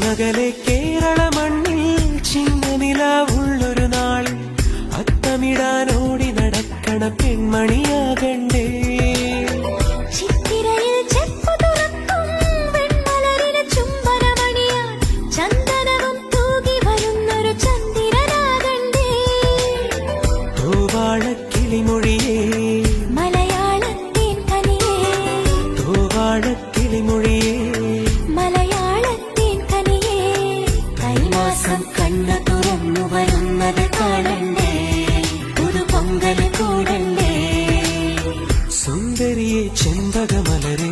അങ്ങകലെ കേരള മണ്ണിൽ ചിങ്ങനിലാവുള്ളൊരു നാളിൽ അത്തമിടാനോടി നടക്കണ പെൺമണിയാകണ്ടേ. കിളിമൊഴിയേ മലയാളത്തിൻ കനിയേ, കിളിമൊഴിയേ മലയാളത്തിൻ കനിയേ, കൈമാസം കണ്ണു തുറന്നു വരുന്നത് കാണണ്ടേ, പുതുപൊങ്കൽ കൂടണ്ടേ. സുന്ദരിയെ ചെമ്പകമലരേ